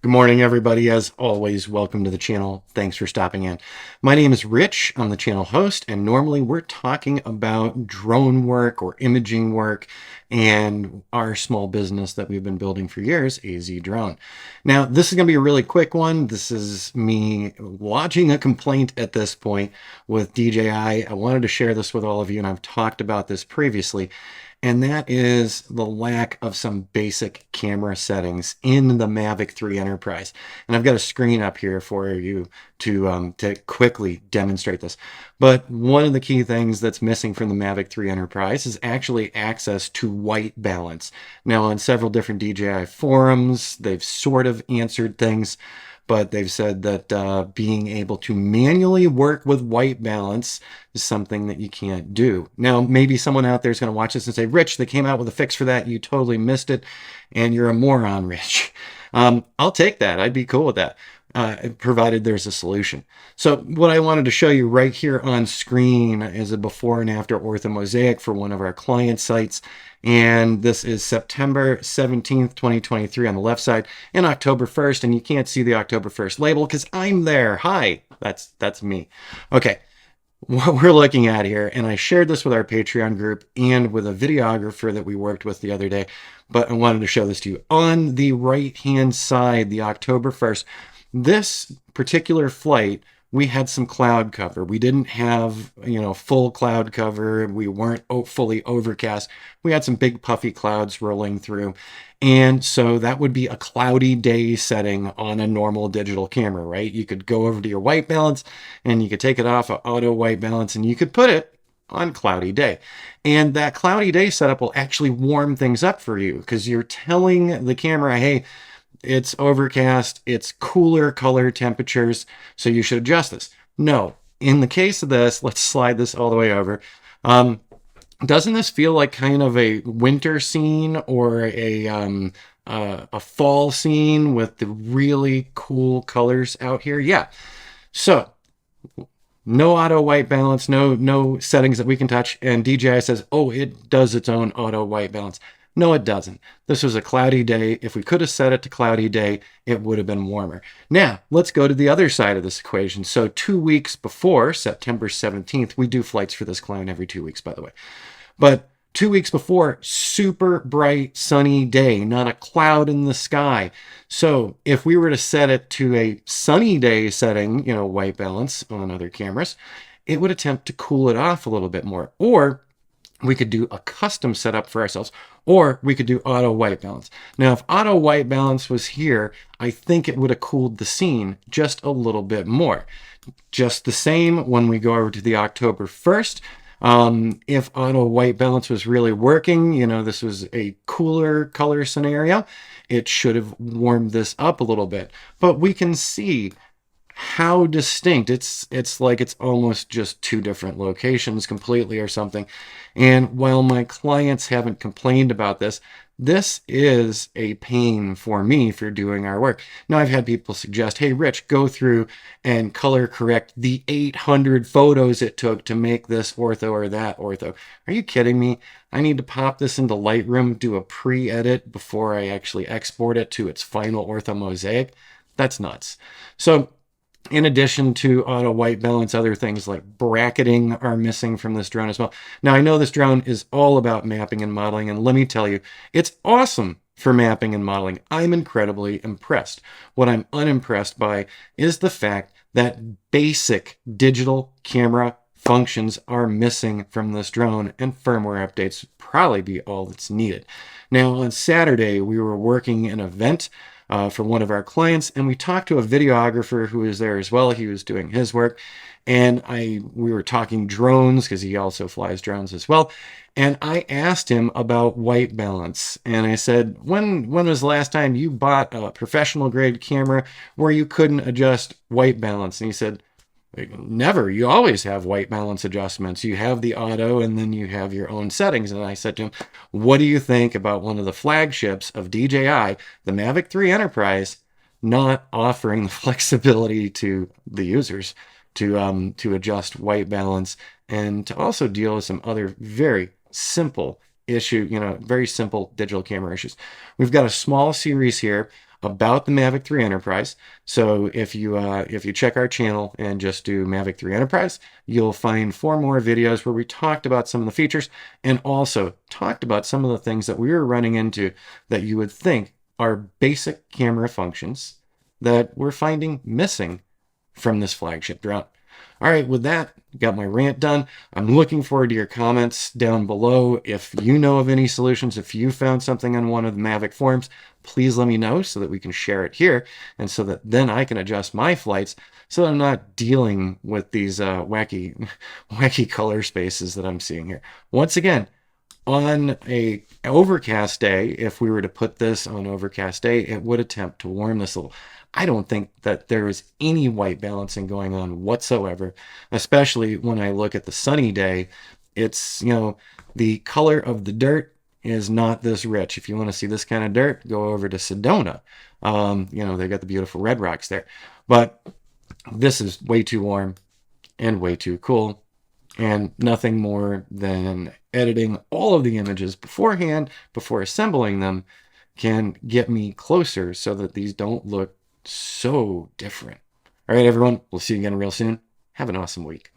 Good morning, everybody. As always, welcome to the channel. Thanks for stopping in. My name is Rich. I'm the channel host, and normally we're talking about drone work or imaging work and our small business that we've been building for years, AZ Drone. Now, this is going to be a really quick one. This is me lodging a complaint at this point with DJI. I wanted to share this with all of you, and I've talked about this previously. And that is the lack of some basic camera settings in the Mavic 3 Enterprise. And I've got a screen up here for you to quickly demonstrate this. But one of the key things that's missing from the Mavic 3 Enterprise is actually access to white balance. Now, on several different DJI forums, they've sort of answered things, but they've said that being able to manually work with white balance is something that you can't do. Now, maybe someone out there is going to watch this and say, Rich, they came out with a fix for that. You totally missed it, and you're a moron, Rich. I'll take that. I'd be cool with that, provided there's a solution. So what I wanted to show you right here on screen is a before and after ortho mosaic for one of our client sites. And this is September 17th, 2023 on the left side and October 1st. And you can't see the October 1st label because I'm there. Hi, that's me. Okay. What we're looking at here, and I shared this with our Patreon group and with a videographer that we worked with the other day, but I wanted to show this to you. On the right-hand side, the October 1st, this particular flight, we had some cloud cover. We didn't have, full cloud cover. We weren't fully overcast. We had some big puffy clouds rolling through. And so that would be a cloudy day setting on a normal digital camera, right? You could go over to your white balance and you could take it off of auto white balance and you could put it on cloudy day. And that cloudy day setup will actually warm things up for you because you're telling the camera, hey, it's overcast, it's cooler color temperatures, so you should adjust this. No, in the case of this, let's slide this all the way over. Doesn't this feel like kind of a winter scene or a fall scene with the really cool colors out here? Yeah. So no auto white balance, no settings that we can touch. And DJI says, oh, it does its own auto white balance. No, it doesn't. This was a cloudy day. If we could have set it to cloudy day, it would have been warmer. Now, let's go to the other side of this equation. So 2 weeks before, September 17th, we do flights for this client every 2 weeks, by the way. But 2 weeks before, super bright, sunny day, not a cloud in the sky. So if we were to set it to a sunny day setting, white balance on other cameras, it would attempt to cool it off a little bit more. Or we could do a custom setup for ourselves, or we could do auto white balance. Now, if auto white balance was here, I think it would have cooled the scene just a little bit more. Just the same when we go over to the October 1st. If auto white balance was really working, this was a cooler color scenario, it should have warmed this up a little bit. But we can see how distinct it's like it's almost just two different locations completely or something. And while my clients haven't complained about this, this is a pain for me for doing our work. Now, I've had people suggest, hey, Rich, go through and color correct the 800 photos it took to make this ortho or that ortho. Are you kidding me? I need to pop this into Lightroom, do a pre-edit before I actually export it to its final ortho mosaic. That's nuts. So in addition to auto white balance, other things like bracketing are missing from this drone as well. Now, I know this drone is all about mapping and modeling, and let me tell you, it's awesome for mapping and modeling. I'm incredibly impressed. What I'm unimpressed by is the fact that basic digital camera functions are missing from this drone, and firmware updates probably be all that's needed. Now, on Saturday, we were working an event for one of our clients, and we talked to a videographer who was there as well. He was doing his work, and we were talking drones because he also flies drones as well. And I asked him about white balance, and I said, when was the last time you bought a professional grade camera where you couldn't adjust white balance? And he said, never. You always have white balance adjustments. You have the auto and then you have your own settings. And I said to him, what do you think about one of the flagships of DJI, the Mavic 3 Enterprise, not offering the flexibility to the users to adjust white balance and to also deal with some other very simple issue, very simple digital camera issues. We've got a small series here about the Mavic 3 Enterprise. So if you check our channel and just do Mavic 3 Enterprise, you'll find 4 more videos where we talked about some of the features and also talked about some of the things that we were running into that you would think are basic camera functions that we're finding missing from this flagship drone. All right, with that, got my rant done. I'm looking forward to your comments down below. If you know of any solutions, if you found something on one of the Mavic forums, please let me know so that we can share it here and so that then I can adjust my flights so that I'm not dealing with these wacky color spaces that I'm seeing here. Once again, on a overcast day, if we were to put this on overcast day, it would attempt to warm this a little. I don't think that there is any white balancing going on whatsoever, especially when I look at the sunny day. It's, the color of the dirt is not this rich. If you want to see this kind of dirt, go over to Sedona. They got the beautiful red rocks there. But this is way too warm and way too cool, and nothing more than editing all of the images beforehand, before assembling them, can get me closer so that these don't look so different. All right, everyone, we'll see you again real soon. Have an awesome week.